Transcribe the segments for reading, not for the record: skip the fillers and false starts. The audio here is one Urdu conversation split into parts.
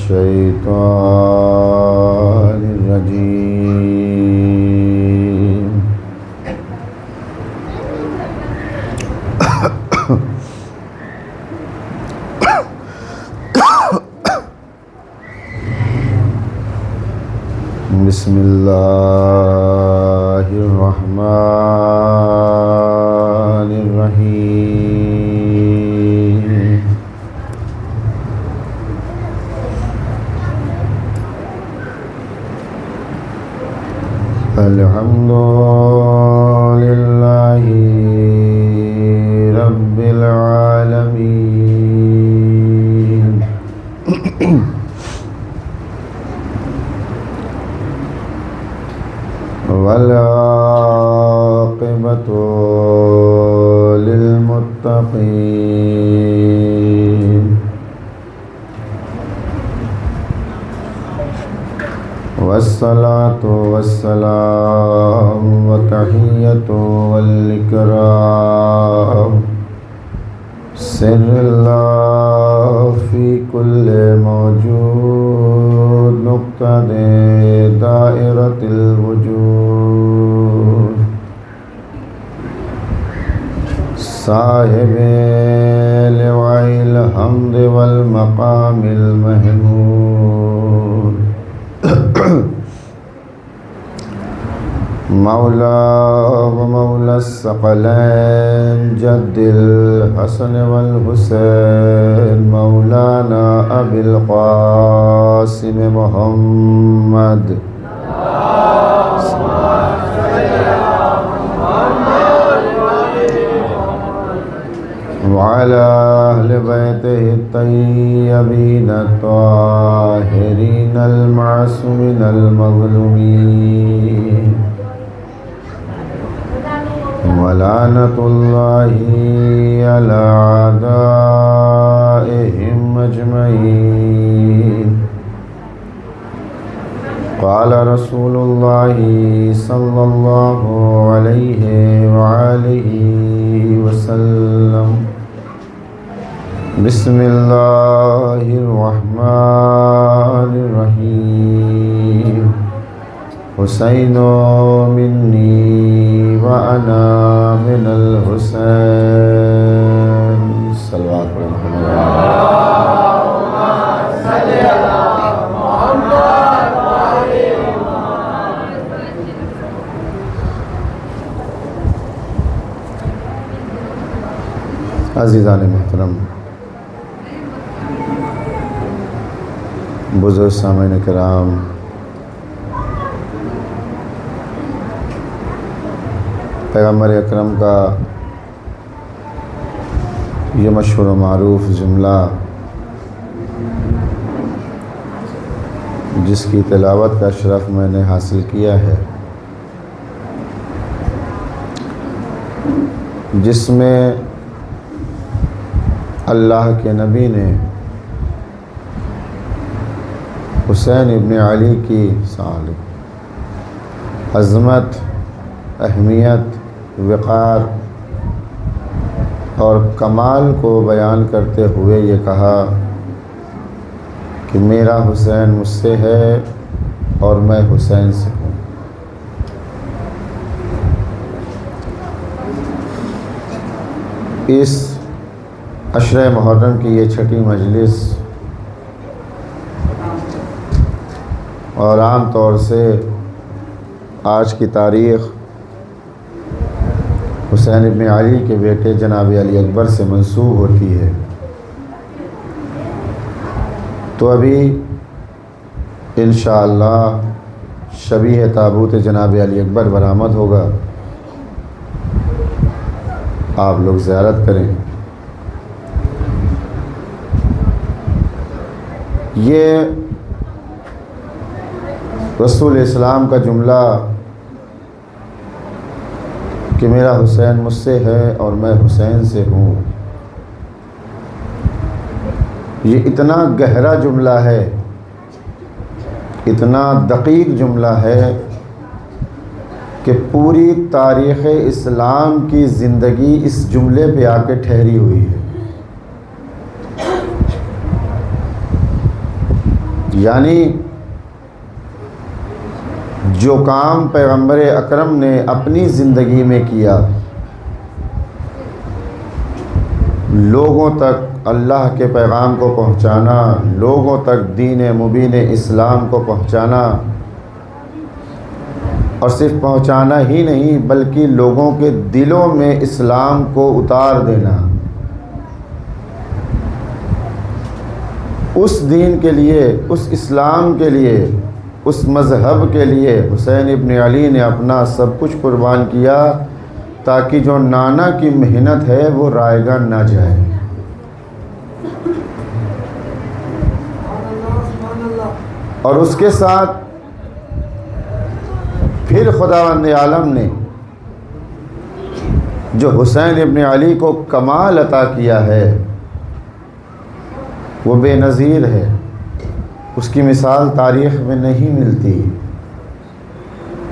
الشيطان الرجيم بسم الله الرحمن الرحيم الحمد لله رب العالمين والعاقبة للمتقين والصلاة والسلام والتحية والإكرام سر الله في كل موجود نقطة دائرة الوجود صاحب لواء الحمد والمقام المحمود مولا ومولى الثقلين جد الحسن والحسين مولانا أبي القاسم محمد وعلى أهل بيته الطيبين الطاهرين المعصومين المظلومين ولعنة الله على أعدائهم أجمعين قال رسول الله صلى الله عليه وآله وسلم بسم الله الرحمن الرحيم حسين مني وأنا من الحسين صلوات محمد اللهم صل على محمد وآل محمد. عزیزان محترم، بزرگ سامعین کرام، پیغمبر اکرم کا یہ مشہور و معروف جملہ جس کی تلاوت کا شرف میں نے حاصل کیا ہے، جس میں اللہ کے نبی نے حسین ابن علی کی عظمت، اہمیت، وقار اور کمال کو بیان کرتے ہوئے یہ کہا کہ میرا حسین مجھ سے ہے اور میں حسین سے ہوں۔ اس عشرہ محرم کی یہ چھٹی مجلس اور عام طور سے آج کی تاریخ حسین ابن علی کے بیٹے جناب علی اکبر سے منسوب ہوتی ہے، تو ابھی انشاءاللہ شبیہ تابوت جناب علی اکبر برآمد ہوگا، آپ لوگ زیارت کریں۔ یہ رسول اسلام کا جملہ کہ میرا حسین مجھ سے ہے اور میں حسین سے ہوں، یہ اتنا گہرا جملہ ہے، اتنا دقیق جملہ ہے کہ پوری تاریخ اسلام کی زندگی اس جملے پہ آ کے ٹھہری ہوئی ہے۔ یعنی جو کام پیغمبر اکرم نے اپنی زندگی میں کیا، لوگوں تک اللہ کے پیغام کو پہنچانا، لوگوں تک دین مبین اسلام کو پہنچانا، اور صرف پہنچانا ہی نہیں بلکہ لوگوں کے دلوں میں اسلام کو اتار دینا، اس دین کے لیے، اس اسلام کے لیے، اس مذہب کے لیے حسین ابن علی نے اپنا سب کچھ قربان کیا، تاکہ جو نانا کی محنت ہے وہ رائے گاہ نہ جائے۔ اور اس کے ساتھ پھر خداوند عالم نے جو حسین ابن علی کو کمال عطا کیا ہے وہ بے نظیر ہے، اس کی مثال تاریخ میں نہیں ملتی،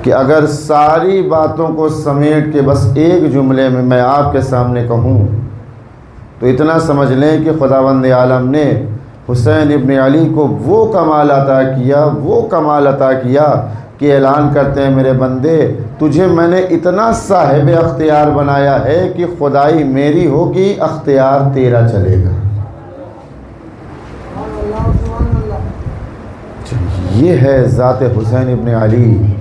کہ اگر ساری باتوں کو سمیٹ کے بس ایک جملے میں میں آپ کے سامنے کہوں تو اتنا سمجھ لیں کہ خداوند عالم نے حسین ابن علی کو وہ کمال عطا کیا، وہ کمال عطا کیا کہ اعلان کرتے ہیں میرے بندے تجھے میں نے اتنا صاحب اختیار بنایا ہے کہ خدائی میری ہوگی، اختیار تیرا چلے گا۔ یہ ہے ذات حسین ابن علی،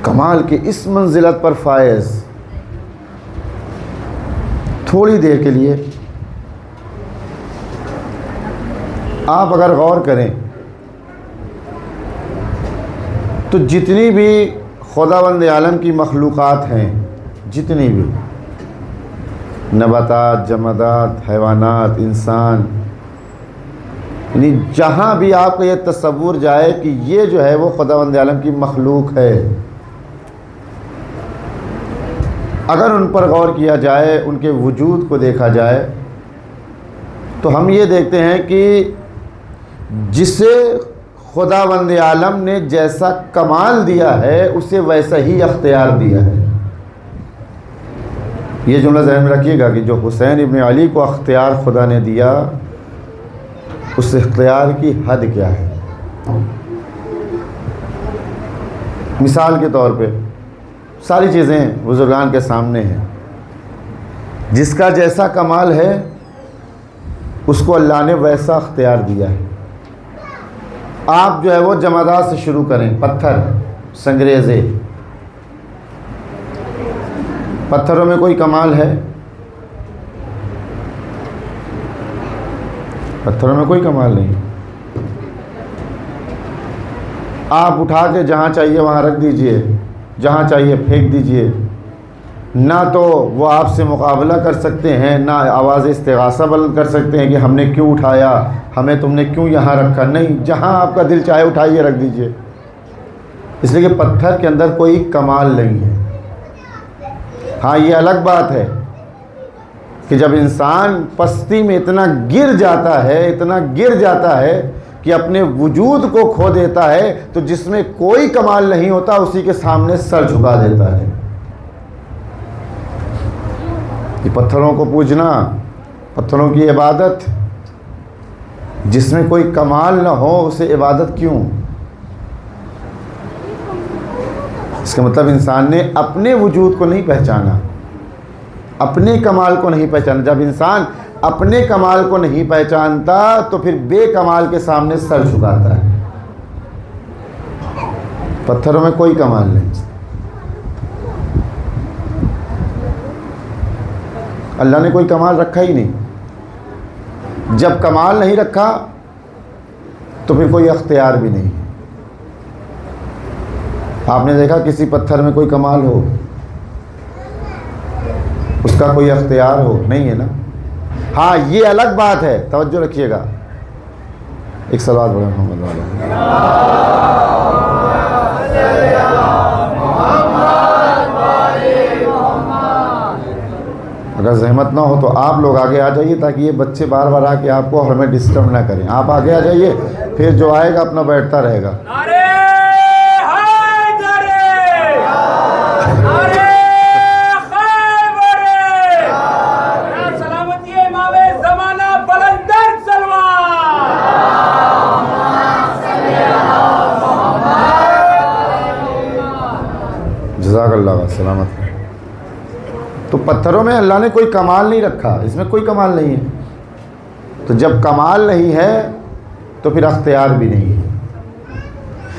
کمال کی اس منزلت پر فائز۔ تھوڑی دیر کے لیے آپ اگر غور کریں تو جتنی بھی خداوند عالم کی مخلوقات ہیں، جتنی بھی نباتات، جمادات، حیوانات، انسان، یعنی جہاں بھی آپ کو یہ تصور جائے کہ یہ جو ہے وہ خداوند عالم کی مخلوق ہے، اگر ان پر غور کیا جائے، ان کے وجود کو دیکھا جائے تو ہم یہ دیکھتے ہیں کہ جسے خداوند عالم نے جیسا کمال دیا ہے اسے ویسا ہی اختیار دیا ہے۔ یہ جملہ ذہن میں رکھیے گا کہ جو حسین ابن علی کو اختیار خدا نے دیا، اس اختیار کی حد کیا ہے۔ مثال کے طور پہ ساری چیزیں بزرگان کے سامنے ہیں، جس کا جیسا کمال ہے اس کو اللہ نے ویسا اختیار دیا ہے۔ آپ جو ہے وہ جمادات سے شروع کریں، پتھر، سنگریزے، پتھروں میں کوئی کمال ہے؟ پتھروں میں کوئی کمال نہیں۔ آپ اٹھا کے جہاں چاہیے وہاں رکھ دیجئے، جہاں چاہیے پھینک دیجئے، نہ تو وہ آپ سے مقابلہ کر سکتے ہیں، نہ آواز استغاثہ بلند کر سکتے ہیں کہ ہم نے کیوں اٹھایا، ہمیں تم نے کیوں یہاں رکھا۔ نہیں، جہاں آپ کا دل چاہے اٹھائیے رکھ دیجئے، اس لیے کہ پتھر کے اندر کوئی کمال نہیں ہے۔ ہاں یہ الگ بات ہے کہ جب انسان پستی میں اتنا گر جاتا ہے، اتنا گر جاتا ہے کہ اپنے وجود کو کھو دیتا ہے، تو جس میں کوئی کمال نہیں ہوتا اسی کے سامنے سر جھکا دیتا ہے۔ یہ پتھروں کو پوجنا، پتھروں کی عبادت، جس میں کوئی کمال نہ ہو اسے عبادت کیوں؟ اس کا مطلب انسان نے اپنے وجود کو نہیں پہچانا، اپنے کمال کو نہیں پہچانا۔ جب انسان اپنے کمال کو نہیں پہچانتا تو پھر بے کمال کے سامنے سر جھکاتا ہے۔ پتھروں میں کوئی کمال نہیں، اللہ نے کوئی کمال رکھا ہی نہیں۔ جب کمال نہیں رکھا تو پھر کوئی اختیار بھی نہیں۔ آپ نے دیکھا کسی پتھر میں کوئی کمال ہو، اس کا کوئی اختیار ہو؟ نہیں ہے نا۔ ہاں یہ الگ بات ہے، توجہ رکھیے گا۔ ایک صلوات پڑھیں محمد والا۔ اگر زحمت نہ ہو تو آپ لوگ آگے آ جائیے تاکہ یہ بچے بار بار آ کے آپ کو ہمیں ڈسٹرب نہ کریں۔ آپ آگے آ جائیے، پھر جو آئے گا اپنا بیٹھتا رہے گا۔ سلامت رہے۔ تو پتھروں میں اللہ نے کوئی کمال نہیں رکھا، اس میں کوئی کمال نہیں ہے۔ تو جب کمال نہیں ہے تو پھر اختیار بھی نہیں ہے۔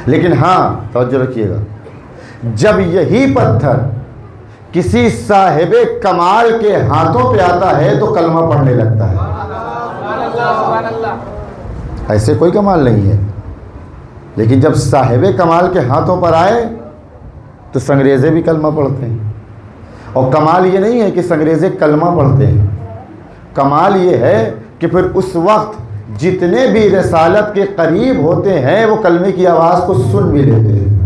لیکن ہاں توجہ رکھیے گا، جب یہی پتھر کسی صاحب کمال کے ہاتھوں پہ آتا ہے تو کلمہ پڑھنے لگتا ہے۔ ایسے کوئی کمال نہیں ہے، لیکن جب صاحب کمال کے ہاتھوں پر آئے تو سنگریزے بھی کلمہ پڑھتے ہیں۔ اور کمال یہ نہیں ہے کہ سنگریزے کلمہ پڑھتے ہیں، کمال یہ ہے کہ پھر اس وقت جتنے بھی رسالت کے قریب ہوتے ہیں وہ کلمے کی آواز کو سن بھی لیتے ہیں،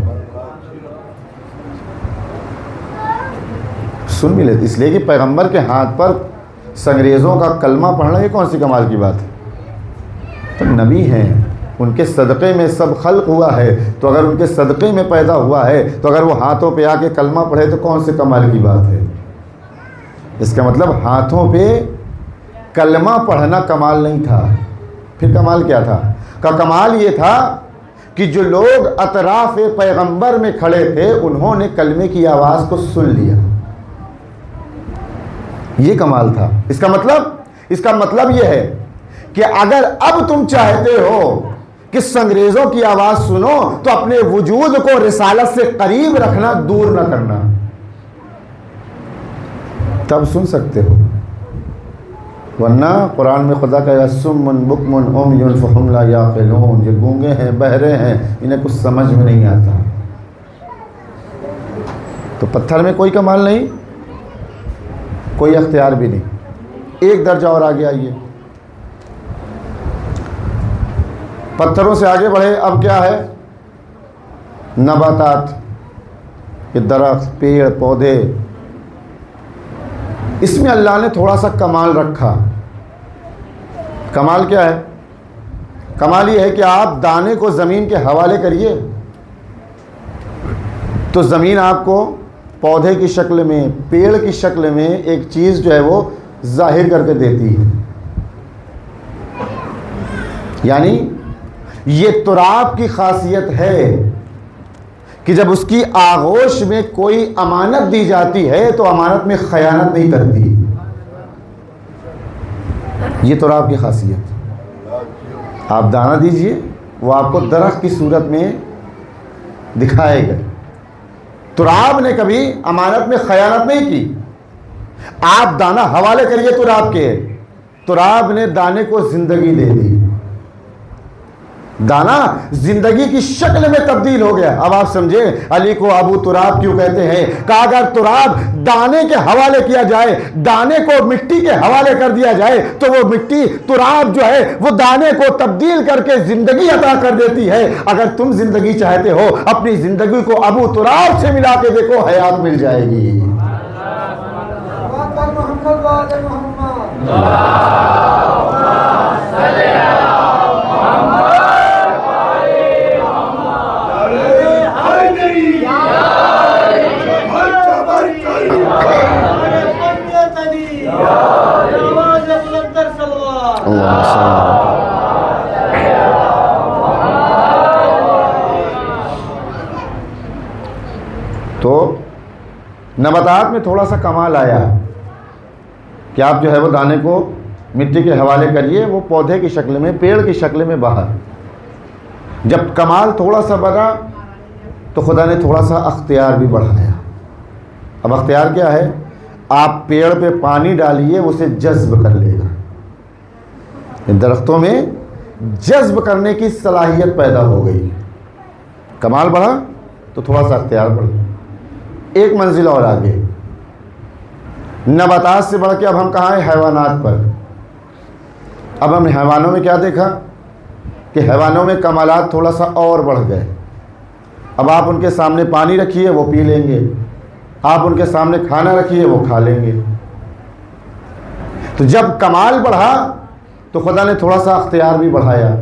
سن بھی لیتے۔ اس لیے کہ پیغمبر کے ہاتھ پر سنگریزوں کا کلمہ پڑھنا یہ کون سی کمال کی بات ہے؟ تو نبی ہیں، ان کے صدقے میں سب خلق ہوا ہے، تو اگر ان کے صدقے میں پیدا ہوا ہے تو اگر وہ ہاتھوں پہ آ کے کلمہ پڑھے تو کون سے کمال کی بات ہے؟ اس کا مطلب ہاتھوں پہ کلمہ پڑھنا کمال نہیں تھا، پھر کمال کیا تھا؟ کا کمال یہ تھا کہ جو لوگ اطراف پیغمبر میں کھڑے تھے انہوں نے کلمے کی آواز کو سن لیا، یہ کمال تھا۔ اس کا مطلب یہ ہے کہ اگر اب تم چاہتے ہو کہ سنگریزوں کی آواز سنو تو اپنے وجود کو رسالت سے قریب رکھنا، دور نہ کرنا، تب سن سکتے ہو، ورنہ قرآن میں خدا کہے گا سم بکم عمی فہم لا یعقلون، یہ گونگے ہیں، بہرے ہیں، انہیں کچھ سمجھ میں نہیں آتا۔ تو پتھر میں کوئی کمال نہیں، کوئی اختیار بھی نہیں۔ ایک درجہ اور آگے آئیے، پتھروں سے آگے بڑھے، اب کیا ہے؟ نباتات، یہ درخت، پیڑ، پودے، اس میں اللہ نے تھوڑا سا کمال رکھا۔ کمال کیا ہے؟ کمال یہ ہے کہ آپ دانے کو زمین کے حوالے کریے تو زمین آپ کو پودے کی شکل میں، پیڑ کی شکل میں ایک چیز جو ہے وہ ظاہر کر کے دیتی ہے۔ یعنی یہ تراب کی خاصیت ہے کہ جب اس کی آغوش میں کوئی امانت دی جاتی ہے تو امانت میں خیانت نہیں کرتی، یہ تراب کی خاصیت۔ آپ دانہ دیجئے، وہ آپ کو درخت کی صورت میں دکھائے گا۔ تراب نے کبھی امانت میں خیانت نہیں کی۔ آپ دانہ حوالے کریے تراب کے، تراب نے دانے کو زندگی دے دی، دانا زندگی کی شکل میں تبدیل ہو گیا۔ اب آپ سمجھے علی کو ابو تراب کیوں کہتے ہیں؟ کہ اگر تراب دانے کے حوالے کیا جائے، دانے کو مٹی کے حوالے کر دیا جائے تو وہ مٹی، تراب جو ہے وہ دانے کو تبدیل کر کے زندگی عطا کر دیتی ہے۔ اگر تم زندگی چاہتے ہو، اپنی زندگی کو ابو تراب سے ملا کے دیکھو، حیات مل جائے گی۔ تو نباتات میں تھوڑا سا کمال آیا کہ آپ جو ہے وہ دانے کو مٹی کے حوالے کریے، وہ پودے کی شکل میں، پیڑ کی شکل میں باہر۔ جب کمال تھوڑا سا بڑھا تو خدا نے تھوڑا سا اختیار بھی بڑھایا۔ اب اختیار کیا ہے؟ آپ پیڑ پہ پانی ڈالیے، اسے جذب کر لے گا۔ درختوں میں جذب کرنے کی صلاحیت پیدا ہو گئی۔ کمال بڑھا تو تھوڑا سا اختیار بڑھا۔ ایک منزل اور آگے، نباتات سے بڑھ کے اب ہم کہاں ہیں؟ حیوانات پر۔ اب ہم نے حیوانوں میں کیا دیکھا کہ حیوانوں میں کمالات تھوڑا سا اور بڑھ گئے۔ اب آپ ان کے سامنے پانی رکھیے، وہ پی لیں گے، آپ ان کے سامنے کھانا رکھیے، وہ کھا لیں گے۔ تو جب کمال بڑھا تو خدا نے تھوڑا سا اختیار بھی بڑھایا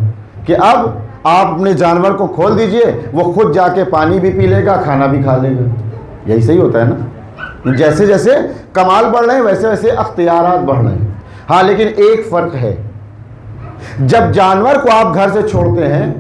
کہ اب آپ اپنے جانور کو کھول دیجئے، وہ خود جا کے پانی بھی پی لے گا، کھانا بھی کھا لے گا۔ یہی صحیح ہوتا ہے نا؟ جیسے جیسے کمال بڑھ رہے ہیں ویسے ویسے اختیارات بڑھ رہے ہیں۔ ہاں لیکن ایک فرق ہے، جب جانور کو آپ گھر سے چھوڑتے ہیں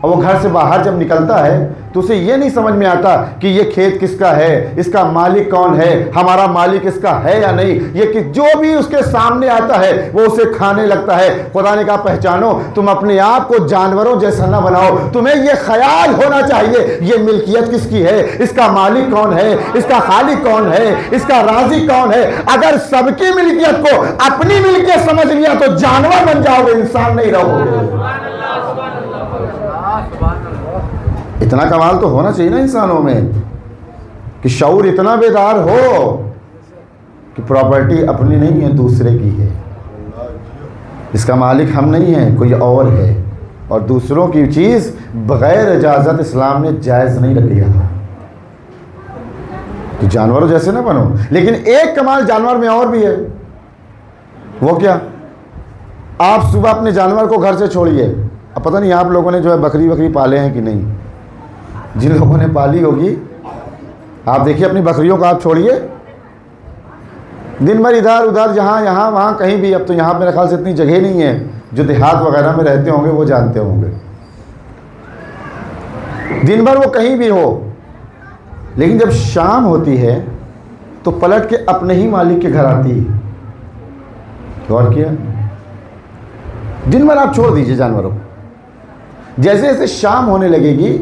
اور وہ گھر سے باہر جب نکلتا ہے تو اسے یہ نہیں سمجھ میں آتا کہ یہ کھیت کس کا ہے، اس کا مالک کون ہے، ہمارا مالک اس کا ہے یا نہیں، یہ کہ جو بھی اس کے سامنے آتا ہے وہ اسے کھانے لگتا ہے۔ خدا نے کہا پہچانو، تم اپنے آپ کو جانوروں جیسا نہ بناؤ، تمہیں یہ خیال ہونا چاہیے یہ ملکیت کس کی ہے، اس کا مالک کون ہے، اس کا خالق کون ہے، اس کا رازق کون ہے۔ اگر سب کی ملکیت کو اپنی ملکیت سمجھ لیا تو جانور بن جاؤ گے، انسان نہیں رہو گے۔ اتنا کمال تو ہونا چاہیے نا انسانوں میں کہ شعور اتنا بیدار ہو کہ پراپرٹی اپنی نہیں ہے، دوسرے کی ہے، اس کا مالک ہم نہیں ہیں، کوئی اور ہے، اور دوسروں کی چیز بغیر اجازت اسلام نے جائز نہیں رکھ لیا۔ تو جانوروں جیسے نہ بنو۔ لیکن ایک کمال جانور میں اور بھی ہے، وہ کیا؟ آپ صبح اپنے جانور کو گھر سے چھوڑیے۔ اب پتہ نہیں آپ لوگوں نے جو ہے بکری پالے ہیں کہ نہیں، جن لوگوں نے پالی ہوگی آپ دیکھیے اپنی بکریوں کو آپ چھوڑیے دن بھر ادھر ادھر جہاں یہاں وہاں کہیں بھی۔ اب تو یہاں میرے خیال سے اتنی جگہ نہیں ہے، جو دیہات وغیرہ میں رہتے ہوں گے وہ جانتے ہوں گے، دن بھر وہ کہیں بھی ہو، لیکن جب شام ہوتی ہے تو پلٹ کے اپنے ہی مالک کے گھر آتی ہے۔ غور کیا؟ دن بھر آپ چھوڑ دیجئے جانوروں کو، جیسے جیسے شام ہونے لگے گی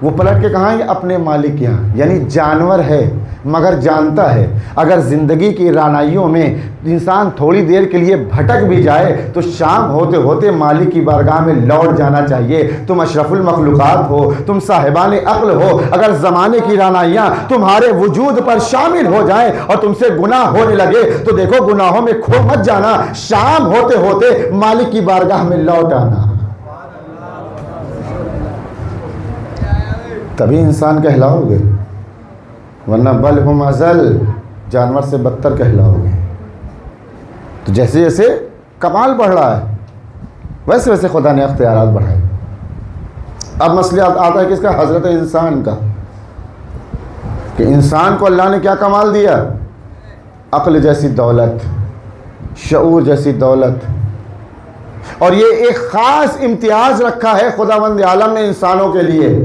وہ پلٹ کے کہاں گے؟ اپنے مالک کے یہاں۔ یعنی جانور ہے مگر جانتا ہے اگر زندگی کی رعنائیوں میں انسان تھوڑی دیر کے لیے بھٹک بھی جائے تو شام ہوتے ہوتے مالک کی بارگاہ میں لوٹ جانا چاہیے۔ تم اشرف المخلوقات ہو، تم صاحبان عقل ہو، اگر زمانے کی رعنائیاں تمہارے وجود پر شامل ہو جائیں اور تم سے گناہ ہونے لگے تو دیکھو گناہوں میں کھو مت جانا، شام ہوتے ہوتے مالک کی بارگاہ میں لوٹ آنا، تبھی انسان کہلاؤ گے، ورنہ بل ہم ازل، جانور سے بدتر کہلاؤ گے۔ تو جیسے جیسے کمال بڑھ رہا ہے ویسے ویسے خدا نے اختیارات بڑھائے۔ اب مسئلہ آتا ہے کس کا؟ حضرت انسان کا، کہ انسان کو اللہ نے کیا کمال دیا؟ عقل جیسی دولت، شعور جیسی دولت، اور یہ ایک خاص امتیاز رکھا ہے خداوند عالم نے انسانوں کے لیے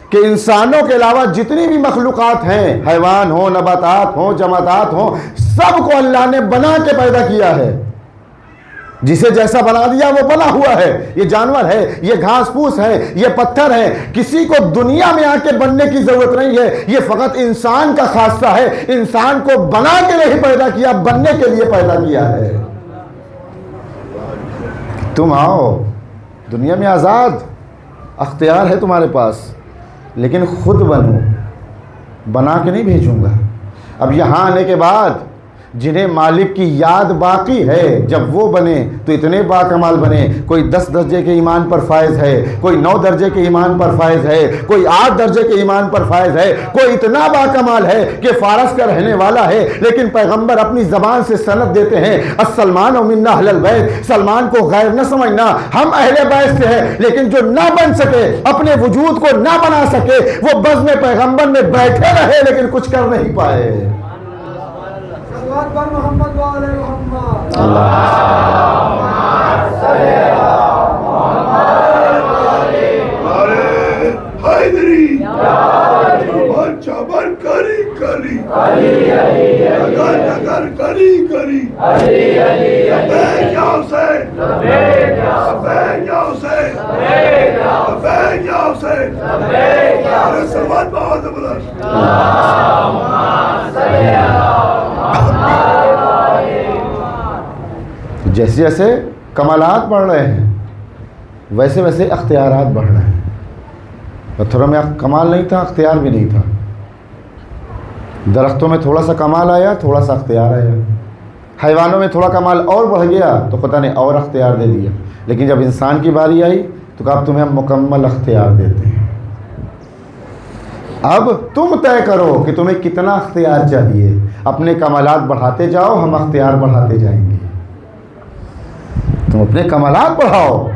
کہ انسانوں کے علاوہ جتنی بھی مخلوقات ہیں، حیوان ہوں، نباتات ہوں، جمادات ہوں، سب کو اللہ نے بنا کے پیدا کیا ہے۔ جسے جیسا بنا دیا وہ بنا ہوا ہے۔ یہ جانور ہے، یہ گھاس پھوس ہے، یہ پتھر ہے، کسی کو دنیا میں آ کے بننے کی ضرورت نہیں ہے، یہ فقط انسان کا خاصہ ہے۔ انسان کو بنا کے نہیں پیدا کیا، بننے کے لیے پیدا کیا ہے۔ تم آؤ دنیا میں آزاد، اختیار ہے تمہارے پاس، لیکن خود بنو، بنا کے نہیں بھیجوں گا۔ اب یہاں آنے کے بعد جنہیں مالک کی یاد باقی ہے جب وہ بنے تو اتنے باکمال بنے، کوئی 10 درجے کے ایمان پر فائز ہے، کوئی 9 درجے کے ایمان پر فائز ہے، کوئی 8 درجے کے ایمان پر فائز ہے، کوئی اتنا باکمال ہے کہ فارس کا رہنے والا ہے لیکن پیغمبر اپنی زبان سے سند دیتے ہیں السلمان منا اہل البیت، سلمان کو غیر نہ سمجھنا، ہم اہل بیت سے ہیں، لیکن جو نہ بن سکے، اپنے وجود کو نہ بنا سکے، وہ بزم پیغمبر میں بیٹھے رہے لیکن کچھ کر نہیں پائے۔ محمد والے محمد حیدری چبر کری کری نگر نگر کری کری جیسے جیسے کمالات بڑھ رہے ہیں ویسے ویسے اختیارات بڑھ رہے ہیں۔ پتھروں میں کمال نہیں تھا، اختیار بھی نہیں تھا، درختوں میں تھوڑا سا کمال آیا، تھوڑا سا اختیار آیا، حیوانوں میں تھوڑا کمال اور بڑھ گیا تو خدا نے اور اختیار دے دیا، لیکن جب انسان کی باری آئی تو کہا اب تمہیں ہم مکمل اختیار دیتے ہیں، اب تم طے کرو کہ تمہیں کتنا اختیار چاہیے، اپنے کمالات بڑھاتے جاؤ، ہم اختیار بڑھاتے جائیں گے۔ تم اپنے کمالات بڑھاؤ،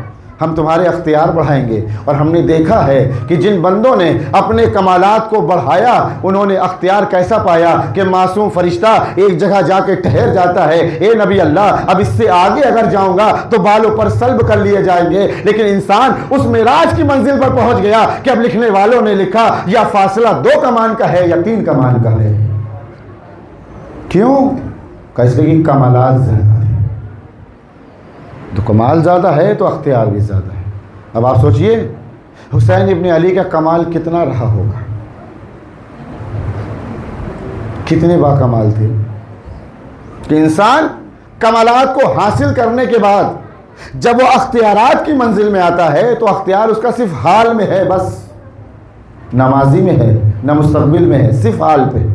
ہم تمہارے اختیار بڑھائیں گے۔ اور ہم نے دیکھا ہے کہ جن بندوں نے اپنے کمالات کو بڑھایا انہوں نے اختیار کیسا پایا کہ معصوم فرشتہ ایک جگہ جا کے ٹھہر جاتا ہے، اے نبی اللہ اب اس سے آگے اگر جاؤں گا تو بالوں پر سلب کر لیے جائیں گے، لیکن انسان اس معراج کی منزل پر پہنچ گیا کہ اب لکھنے والوں نے لکھا یا فاصلہ 2 کمان کا ہے یا 3 کمان کا ہے۔ کیوں؟ کیسے کہ کمالات زیادہ ہیں، تو کمال زیادہ ہے تو اختیار بھی زیادہ ہے۔ اب آپ سوچئے حسین ابن علی کا کمال کتنا رہا ہوگا، کتنے با کمال تھے کہ انسان کمالات کو حاصل کرنے کے بعد جب وہ اختیارات کی منزل میں آتا ہے تو اختیار اس کا صرف حال میں ہے، بس نہ ماضی میں ہے نہ مستقبل میں ہے، صرف حال پہ۔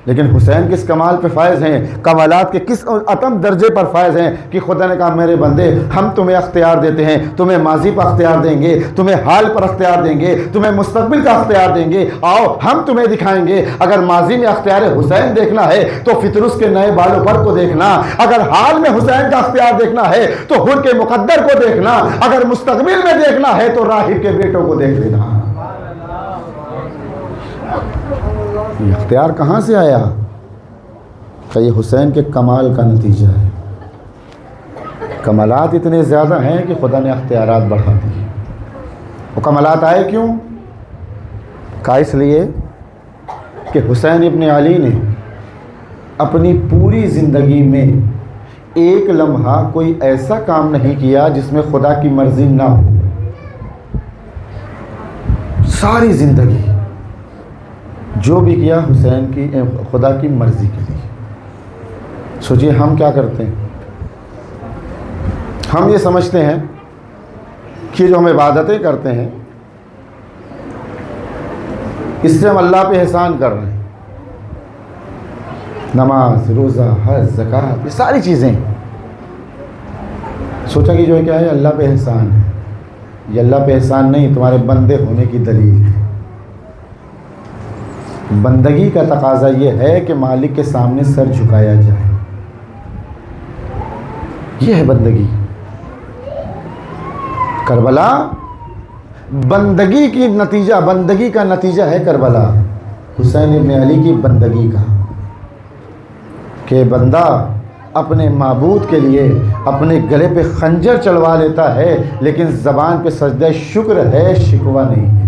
لیکن حسین کس کمال پہ فائز ہیں، کمالات کے کس اتم درجے پر فائز ہیں کہ خدا نے کہا میرے بندے ہم تمہیں اختیار دیتے ہیں، تمہیں ماضی پر اختیار دیں گے، تمہیں حال پر اختیار دیں گے، تمہیں مستقبل کا اختیار دیں گے، آؤ ہم تمہیں دکھائیں گے۔ اگر ماضی میں اختیار حسین دیکھنا ہے تو فطرس کے نئے بالوں پر کو دیکھنا، اگر حال میں حسین کا اختیار دیکھنا ہے تو حر کے مقدر کو دیکھنا، اگر مستقبل میں دیکھنا ہے تو راہب کے بیٹوں کو دیکھ لینا۔ یہ اختیار کہاں سے آیا؟ کہ یہ حسین کے کمال کا نتیجہ ہے۔ کمالات اتنے زیادہ ہیں کہ خدا نے اختیارات بڑھا دیے۔ وہ کمالات آئے کیوں؟ کہا اس لیے کہ حسین ابن علی نے اپنی پوری زندگی میں ایک لمحہ کوئی ایسا کام نہیں کیا جس میں خدا کی مرضی نہ ہو۔ ساری زندگی جو بھی کیا حسین کی خدا کی مرضی کے لیے۔ سوچئے ہم کیا کرتے ہیں؟ ہم یہ سمجھتے ہیں کہ جو ہم عبادتیں کرتے ہیں اس سے ہم اللہ پہ احسان کر رہے ہیں، نماز، روزہ، حج، زکوٰۃ، یہ ساری چیزیں سوچا کہ جو ہے کیا ہے، اللہ پہ احسان ہے۔ یہ اللہ پہ احسان نہیں، تمہارے بندے ہونے کی دلیل ہے۔ بندگی کا تقاضا یہ ہے کہ مالک کے سامنے سر جھکایا جائے، یہ ہے بندگی۔ کربلا بندگی کا نتیجہ ہے کربلا، حسین ابن علی کی بندگی کا، کہ بندہ اپنے معبود کے لیے اپنے گلے پہ خنجر چلوا لیتا ہے لیکن زبان پہ سجدہ شکر ہے، شکوہ نہیں ہے۔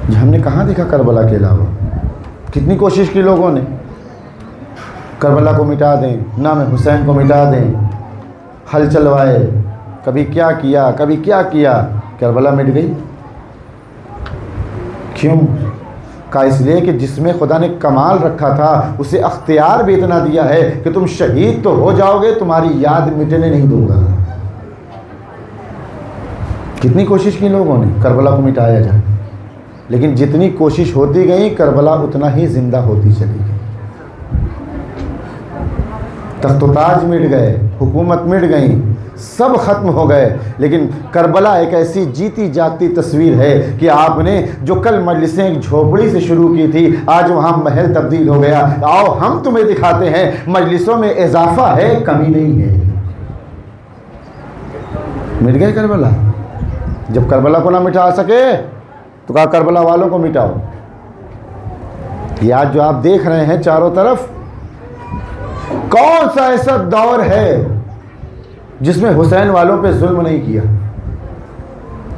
یہ ہم نے کہاں دیکھا کربلا کے علاوہ؟ کتنی کوشش کی لوگوں نے کربلا کو مٹا دیں، نام حسین کو مٹا دیں، حل چلوائے، کبھی کیا کیا کبھی کیا کیا، کربلا مٹ گئی۔ کیوں؟ کہا اس لیے کہ جس میں خدا نے کمال رکھا تھا اسے اختیار بھی اتنا دیا ہے کہ تم شہید تو ہو جاؤ گے، تمہاری یاد مٹنے نہیں دوں گا۔ کتنی کوشش کی لوگوں نے کربلا کو مٹایا جائے، لیکن جتنی کوشش ہوتی گئی کربلا اتنا ہی زندہ ہوتی چلی گئی۔ تخت و تاج مٹ گئے، حکومت مٹ گئی، سب ختم ہو گئے، لیکن کربلا ایک ایسی جیتی جاگتی تصویر ہے کہ آپ نے جو کل مجلسیں ایک جھوپڑی سے شروع کی تھی آج وہاں محل تبدیل ہو گیا۔ آؤ ہم تمہیں دکھاتے ہیں مجلسوں میں اضافہ ہے، کمی نہیں ہے۔ مٹ گئے کربلا۔ جب کربلا کو نہ مٹا سکے تو کہا کربلا والوں کو مٹاؤ۔ یہ آج جو آپ دیکھ رہے ہیں چاروں طرف، کون سا ایسا دور ہے جس میں حسین والوں پہ ظلم نہیں کیا؟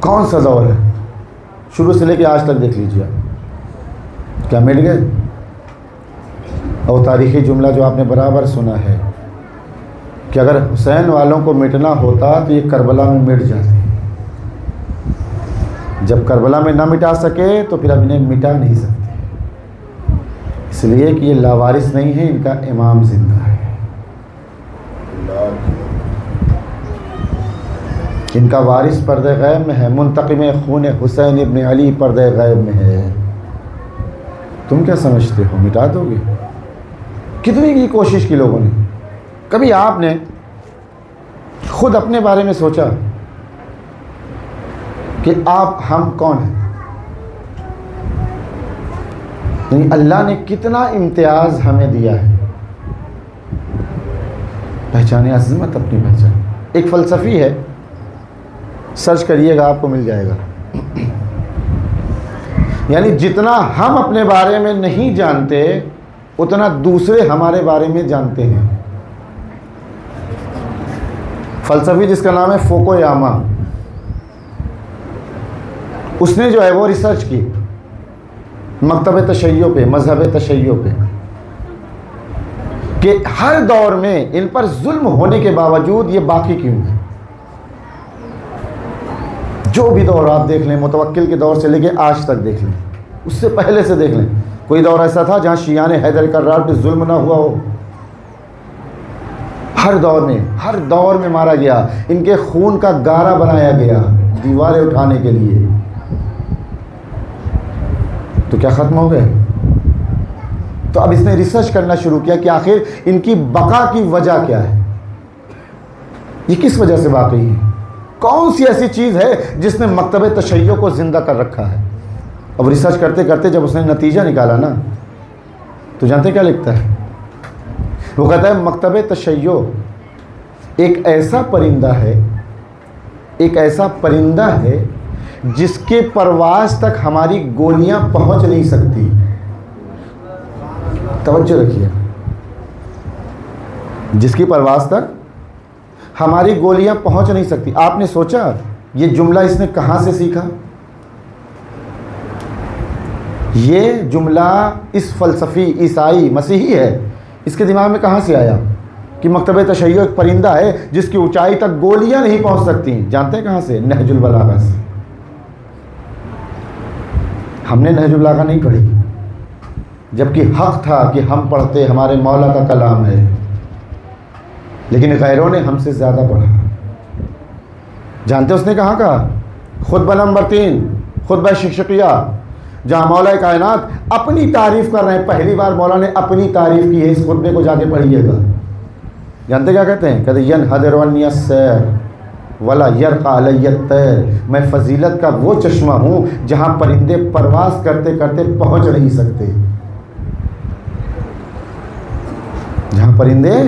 کون سا دور ہے؟ شروع سے لے کے آج تک دیکھ لیجیے آپ، کیا مٹ گئے؟ اور تاریخی جملہ جو آپ نے برابر سنا ہے کہ اگر حسین والوں کو مٹنا ہوتا تو یہ کربلا میں مٹ جاتے، جب کربلا میں نہ مٹا سکے تو پھر اب انہیں مٹا نہیں سکتے، اس لیے کہ یہ لاوارث نہیں ہے، ان کا امام زندہ ہے، ان کا وارث پردہ غیب میں ہے، منتقم خون حسین ابن علی پردہ غیب میں ہے۔ تم کیا سمجھتے ہو مٹا دو گے؟ کتنی کی کوشش کی لوگوں نے۔ کبھی آپ نے خود اپنے بارے میں سوچا کہ ہم کون ہیں؟ یعنی اللہ نے کتنا امتیاز ہمیں دیا ہے۔ پہچانے عظمت اپنی پہچان، ایک فلسفی ہے، سرچ کریے گا آپ کو مل جائے گا. یعنی جتنا ہم اپنے بارے میں نہیں جانتے اتنا دوسرے ہمارے بارے میں جانتے ہیں. فلسفی جس کا نام ہے فوکویاما، اس نے جو ہے وہ ریسرچ کی مکتب تشیع پہ، مذہب تشیع پہ، کہ ہر دور میں ان پر ظلم ہونے کے باوجود یہ باقی کیوں ہے. جو بھی دور آپ دیکھ لیں، متوکل کے دور سے لے کے آج تک دیکھ لیں، اس سے پہلے سے دیکھ لیں، کوئی دور ایسا تھا جہاں شیعان حیدر کرار پہ ظلم نہ ہوا ہو؟ ہر دور میں مارا گیا، ان کے خون کا گارا بنایا گیا دیواریں اٹھانے کے لیے. تو کیا ختم ہو گئے؟ تو اب اس نے ریسرچ کرنا شروع کیا کہ آخر ان کی بقا کی وجہ کیا ہے، یہ کس وجہ سے باقی ہے، کون سی ایسی چیز ہے جس نے مکتب تشیع کو زندہ کر رکھا ہے. اب ریسرچ کرتے کرتے جب اس نے نتیجہ نکالا نا، تو جانتے کیا لکھتا ہے؟ وہ کہتا ہے مکتب تشیع ایک ایسا پرندہ ہے جس کے پرواز تک ہماری گولیاں پہنچ نہیں سکتی. توجہ رکھیے، جس کی پرواز تک ہماری گولیاں پہنچ نہیں سکتی. آپ نے سوچا یہ جملہ اس نے کہاں سے سیکھا؟ یہ جملہ اس فلسفی عیسائی مسیحی ہے، اس کے دماغ میں کہاں سے آیا کہ مکتب تشیع ایک پرندہ ہے جس کی اونچائی تک گولیاں نہیں پہنچ سکتی؟ جانتے ہیں کہاں سے؟ نہج البلاغہ سے. ہم نے نہج البلاغہ نہیں پڑھی، جبکہ حق تھا کہ ہم پڑھتے، ہمارے مولا کا کلام ہے، لیکن غیروں نے ہم سے زیادہ پڑھا. جانتے اس نے کہاں کہا؟ خطبہ نمبر 3، خطبہ شقشقیہ، جہاں مولا کائنات اپنی تعریف کر رہے ہیں. پہلی بار مولا نے اپنی تعریف کی ہے، اس خطبے کو جا کے پڑھیے گا. جانتے کیا کہتے ہیں؟ کہتے ینحدر عنی السیر ولا یرقى علی الطیر، میں فضیلت کا وہ چشمہ ہوں جہاں پرندے پرواز کرتے کرتے پہنچ نہیں سکتے. جہاں پرندے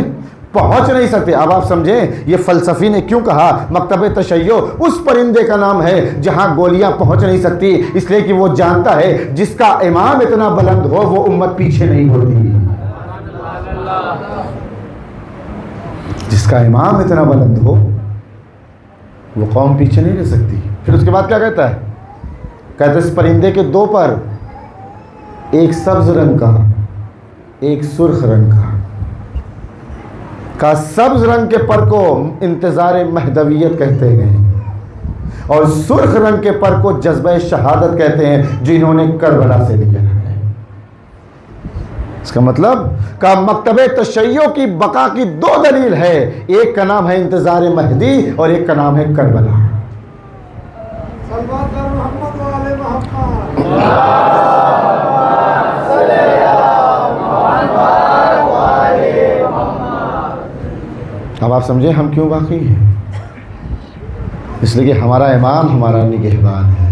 پہنچ نہیں سکتے. اب آپ سمجھیں یہ فلسفی نے کیوں کہا مکتب تشیع اس پرندے کا نام ہے جہاں گولیاں پہنچ نہیں سکتی؟ اس لیے کہ وہ جانتا ہے جس کا امام اتنا بلند ہو وہ امت پیچھے نہیں ہوتی. جس کا امام اتنا بلند ہو وہ قوم پیچھے نہیں رہ سکتی. پھر اس کے بعد کیا کہتا ہے؟ کہتا ہے اس پرندے کے 2 پر، ایک سبز رنگ کا، ایک سرخ رنگ کا سبز رنگ کے پر کو انتظار مہدویت کہتے ہیں، اور سرخ رنگ کے پر کو جذبہ شہادت کہتے ہیں جو انہوں نے کربلا سے لیا ہے. اس کا مطلب کہ مکتب تشیع کی بقا کی 2 دلیل ہے، ایک کا نام ہے انتظار مہدی اور ایک کا نام ہے کربلا. اب آپ سمجھیں ہم کیوں باقی ہیں؟ اس لیے کہ ہمارا امام ہمارا نگہبان ہے،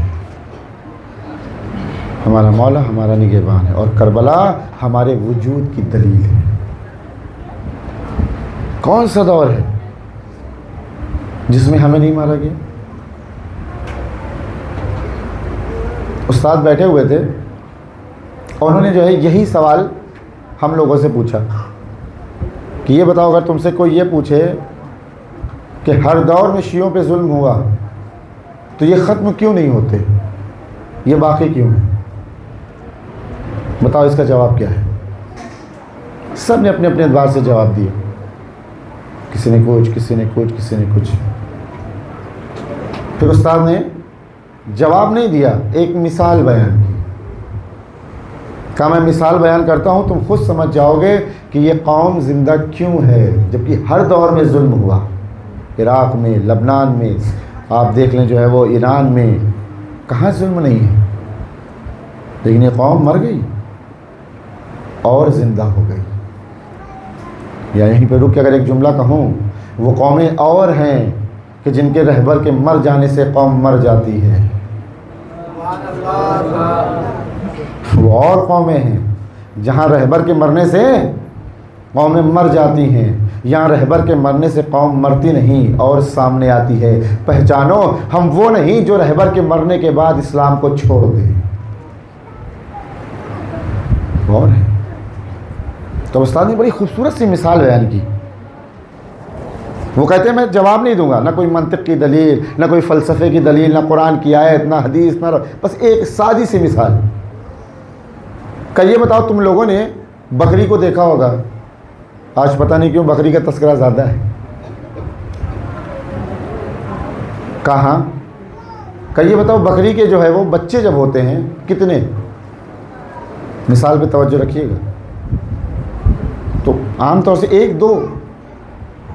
ہمارا مولا ہمارا نگہبان ہے، اور کربلا ہمارے وجود کی دلیل ہے. کون سا دور ہے جس میں ہمیں نہیں مارا گیا؟ استاد بیٹھے ہوئے تھے، انہوں نے جو ہے یہی سوال ہم لوگوں سے پوچھا کہ یہ بتاؤ اگر تم سے کوئی یہ پوچھے کہ ہر دور میں شیعوں پہ ظلم ہوا تو یہ ختم کیوں نہیں ہوتے، یہ باقی کیوں ہے؟ بتاؤ اس کا جواب کیا ہے؟ سب نے اپنے اپنے اعتبار سے جواب دیا، کسی نے کچھ، کسی نے کچھ، کسی نے کچھ. پھر استاد نے جواب نہیں دیا، ایک مثال بیان کی. کہا میں مثال بیان کرتا ہوں، تم خود سمجھ جاؤ گے کہ یہ قوم زندہ کیوں ہے، جبکہ ہر دور میں ظلم ہوا. عراق میں، لبنان میں، آپ دیکھ لیں جو ہے وہ ایران میں، کہاں ظلم نہیں ہے، لیکن یہ قوم مر گئی اور زندہ ہو گئی. یا یہیں پہ رک کے اگر ایک جملہ کہوں، وہ قومیں اور ہیں کہ جن کے رہبر کے مر جانے سے قوم مر جاتی ہے. وہ اور قومیں ہیں جہاں رہبر کے مرنے سے قومیں مر جاتی ہیں. یہاں رہبر کے مرنے سے قوم مرتی نہیں اور سامنے آتی ہے. پہچانو ہم وہ نہیں جو رہبر کے مرنے کے بعد اسلام کو چھوڑ دیں. غور ہے. تو استاد نے بڑی خوبصورت سی مثال بیان کی. وہ کہتے ہیں میں جواب نہیں دوں گا، نہ کوئی منطق کی دلیل، نہ کوئی فلسفے کی دلیل، نہ قرآن کی آیت، نہ حدیث، نہ بس ایک سادی سی مثال. کہ یہ بتاؤ تم لوگوں نے بکری کو دیکھا ہوگا. آج پتہ نہیں کیوں بکری کا تذکرہ زیادہ ہے. کہاں؟ کہ یہ بتاؤ بکری کے جو ہے وہ بچے جب ہوتے ہیں کتنے؟ مثال پہ توجہ رکھیے گا. تو عام طور سے 1 2،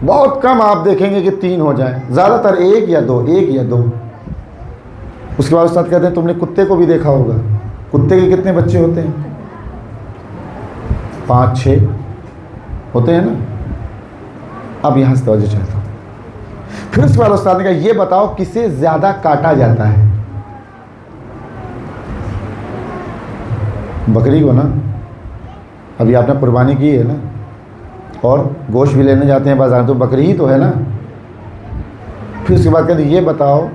بہت کم آپ دیکھیں گے کہ 3 ہو جائیں، زیادہ تر 1 یا 2، 1 یا 2. اس کے بعد استاد کہتے ہیں تم نے کتے کو بھی دیکھا ہوگا. کتے کے کتنے بچے ہوتے ہیں؟ 5 6 ہوتے ہیں نا. اب یہاں سے توجہ چاہتا ہوں. پھر اس کے بعد استاد نے کہا یہ بتاؤ کسے زیادہ کاٹا جاتا ہے؟ بکری کو نا. ابھی آپ نے قربانی کی ہے نا، اور گوشت بھی لینے جاتے ہیں بازار، تو بکری ہی تو ہے نا. پھر اس کے بعد کہتے ہیں یہ بتاؤ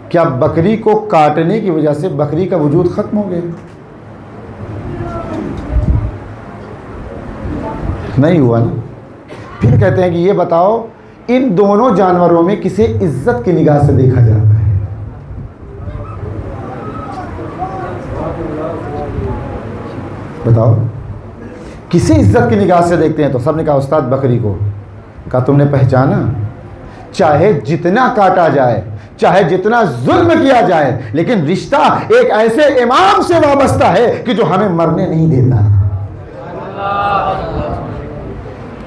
کیا بکری کو کاٹنے کی وجہ سے بکری کا وجود ختم ہو گیا؟ نہیں ہوا نا. پھر کہتے ہیں کہ یہ بتاؤ ان دونوں جانوروں میں کسے عزت کی نگاہ سے دیکھا جاتا ہے؟ بتاؤ کسے عزت کی نگاہ سے دیکھتے ہیں؟ تو سب نے کہا استاد بکری کو. کہا تم نے پہچانا؟ چاہے جتنا کاٹا جائے، چاہے جتنا ظلم کیا جائے، لیکن رشتہ ایک ایسے امام سے وابستہ ہے کہ جو ہمیں مرنے نہیں دیتا،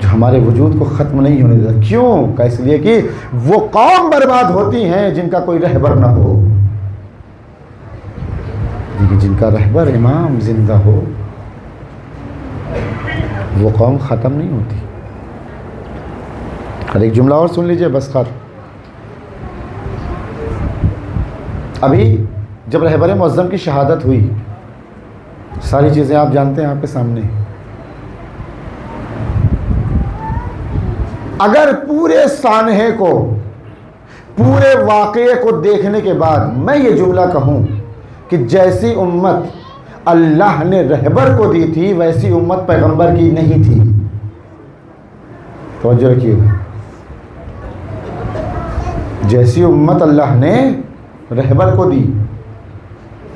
جو ہمارے وجود کو ختم نہیں ہونے دیتا. کیوں؟ کہ اس لیے کہ وہ قوم برباد ہوتی ہیں جن کا کوئی رہبر نہ ہو. جن کا رہبر امام زندہ ہو وہ قوم ختم نہیں ہوتی. اور ایک جملہ اور سن لیجئے بس خیر. ابھی جب رہبر معظم کی شہادت ہوئی، ساری چیزیں آپ جانتے ہیں آپ کے سامنے. اگر پورے سانحے کو، پورے واقعے کو دیکھنے کے بعد میں یہ جملہ کہوں کہ جیسی امت اللہ نے رہبر کو دی تھی ویسی امت پیغمبر کی نہیں تھی. توجہ رکھیے گا. جیسی امت اللہ نے رہبر کو دی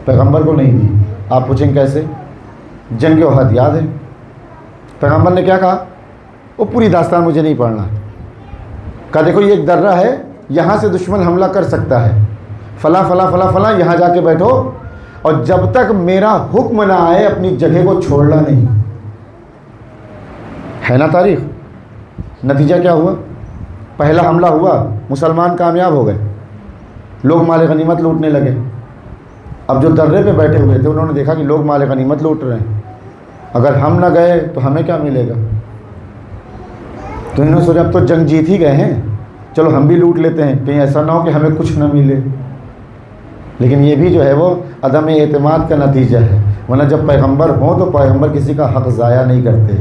پیغمبر کو نہیں دی. آپ پوچھیں کیسے؟ جنگ احد یاد ہے؟ پیغمبر نے کیا کہا؟ وہ پوری داستان مجھے نہیں پڑھنا. کہا دیکھو یہ ایک درہ ہے، یہاں سے دشمن حملہ کر سکتا ہے، فلاں فلاں فلاں فلاں، یہاں جا کے بیٹھو، اور جب تک میرا حکم نہ آئے اپنی جگہ کو چھوڑنا نہیں. ہے نا تاریخ؟ نتیجہ کیا ہوا؟ پہلا حملہ ہوا، مسلمان کامیاب ہو گئے، لوگ مال غنیمت لوٹنے لگے. اب جو درے پہ بیٹھے ہوئے تھے انہوں نے دیکھا کہ لوگ مال غنیمت لوٹ رہے ہیں، اگر ہم نہ گئے تو ہمیں کیا ملے گا؟ تو انہوں نے سوچا اب تو جنگ جیت ہی گئے ہیں، چلو ہم بھی لوٹ لیتے ہیں، کہیں ایسا نہ ہو کہ ہمیں کچھ نہ ملے. لیکن یہ بھی جو ہے وہ عدم اعتماد کا نتیجہ ہے، ورنہ جب پیغمبر ہوں تو پیغمبر کسی کا حق ضائع نہیں کرتے.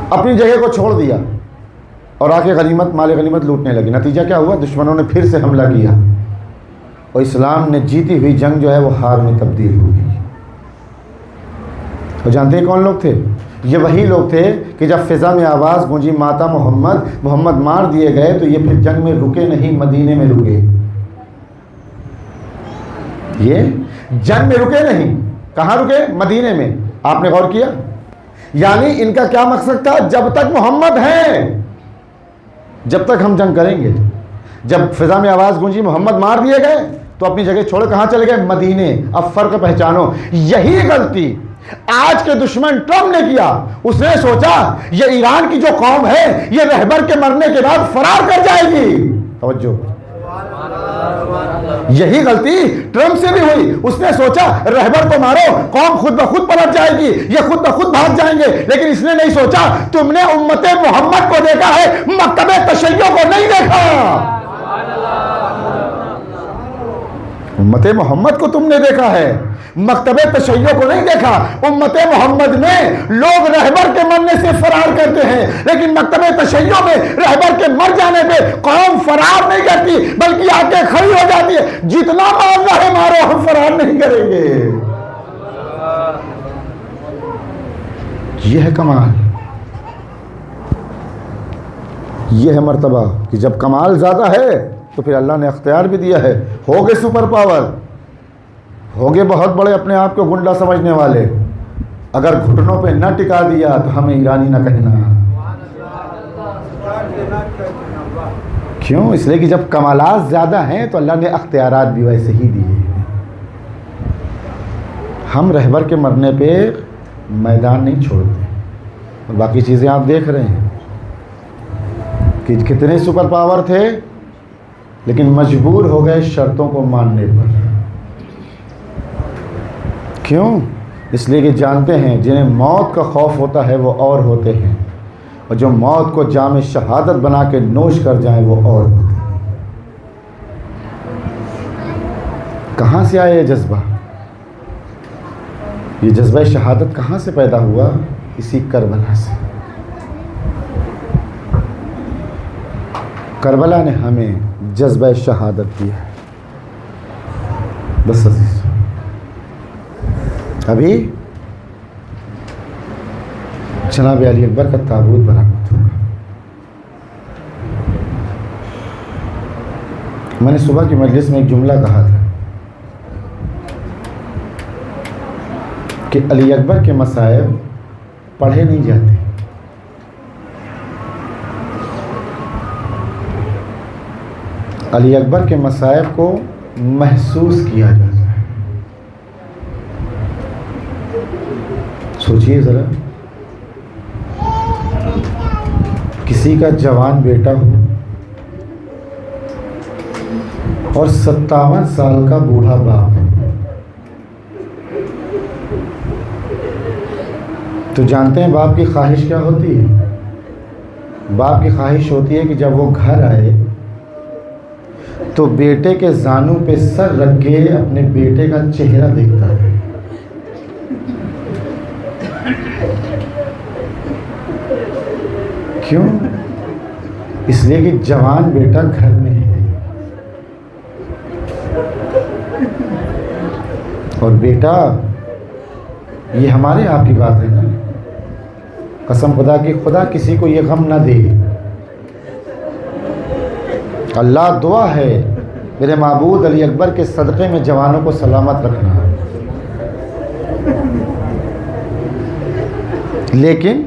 اپنی جگہ کو چھوڑ دیا اور آ کے غنیمت مال غنیمت لوٹنے لگی. نتیجہ کیا ہوا؟ دشمنوں نے پھر سے حملہ کیا اور اسلام نے جیتی ہوئی جنگ جو ہے وہ ہار میں تبدیل ہو گئی. اور جانتے ہیں کون لوگ تھے؟ یہ وہی لوگ تھے کہ جب فضا میں آواز گونجی ماتا محمد، محمد مار دیے گئے، تو یہ پھر جنگ میں رکے نہیں، مدینے میں رکے. یہ جنگ میں رکے نہیں، کہاں رکے؟ مدینے میں. آپ نے غور کیا؟ یعنی ان کا کیا مقصد تھا؟ جب تک محمد ہیں، جب تک ہم جنگ کریں گے. جب فضا میں آواز گونجی محمد مار دیے گئے تو اپنی جگہ چھوڑ کہاں چلے گئے؟ مدینے. اب فرق پہچانو. یہی غلطی آج کے دشمن ٹرمپ نے کیا. اس نے سوچا یہ ایران کی جو قوم ہے یہ رہبر کے مرنے کے بعد فرار کر جائے گی. توجہ. یہی غلطی ٹرمپ سے بھی ہوئی. اس نے سوچا رہبر کو مارو، قوم خود بخود پلٹ جائے گی، یہ خود بخود بھاگ جائیں گے. لیکن اس نے نہیں سوچا تم نے امت محمد کو دیکھا ہے، مکتب تشیع کو نہیں دیکھا. امت محمد کو تم نے دیکھا ہے، مکتب تشیع کو نہیں دیکھا. امت محمد میں لوگ رہبر کے مرنے سے فرار کرتے ہیں، لیکن مکتب تشیع میں رہبر کے مر جانے پہ قوم فرار نہیں کرتی بلکہ آ کے کھڑی ہو جاتی ہے. جتنا مارنا ہے مارو، ہم فرار نہیں کریں گے. یہ ہے کمال، یہ ہے مرتبہ کہ جب کمال زیادہ ہے تو پھر اللہ نے اختیار بھی دیا ہے. ہوگے سپر پاور، ہوگے بہت بڑے اپنے آپ کو گنڈا سمجھنے والے، اگر گھٹنوں پہ نہ ٹکا دیا تو ہمیں ایرانی نہ کہنا. کیوں؟ اس لیے کہ جب کمالات زیادہ ہیں تو اللہ نے اختیارات بھی ویسے ہی دیے. ہم رہبر کے مرنے پہ میدان نہیں چھوڑتے. اور باقی چیزیں آپ دیکھ رہے ہیں کہ کتنے سپر پاور تھے لیکن مجبور ہو گئے شرطوں کو ماننے پر. کیوں؟ اس لیے کہ جانتے ہیں جنہیں موت کا خوف ہوتا ہے وہ اور ہوتے ہیں، اور جو موت کو جام شہادت بنا کے نوش کر جائیں وہ اور ہوتے ہیں. کہاں سے آیا یہ جذبہ؟ یہ جذبہ شہادت کہاں سے پیدا ہوا؟ اسی کربلا سے. کربلا نے ہمیں جذبہ شہادت دیا ہے. بس عزیز، ابھی جناب علی اکبر کا تابوت برآمد ہوگا. میں نے صبح کی مجلس میں ایک جملہ کہا تھا کہ علی اکبر کے مصائب پڑھے نہیں جاتے، علی اکبر کے مصائب کو محسوس کیا جاتا ہے. سوچئے ذرا، کسی کا جوان بیٹا ہو اور 57 سال کا بوڑھا باپ، تو جانتے ہیں باپ کی خواہش کیا ہوتی ہے؟ باپ کی خواہش ہوتی ہے کہ جب وہ گھر آئے تو بیٹے کے زانوں پہ سر رکھ کے اپنے بیٹے کا چہرہ دیکھتا ہے. کیوں؟ اس لیے کہ جوان بیٹا گھر میں ہے اور بیٹا، یہ ہمارے آپ کی بات ہے نا. قسم خدا کی، خدا کسی کو یہ غم نہ دے. اللہ دعا ہے میرے معبود علی اکبر کے صدقے میں جوانوں کو سلامت رکھنا. لیکن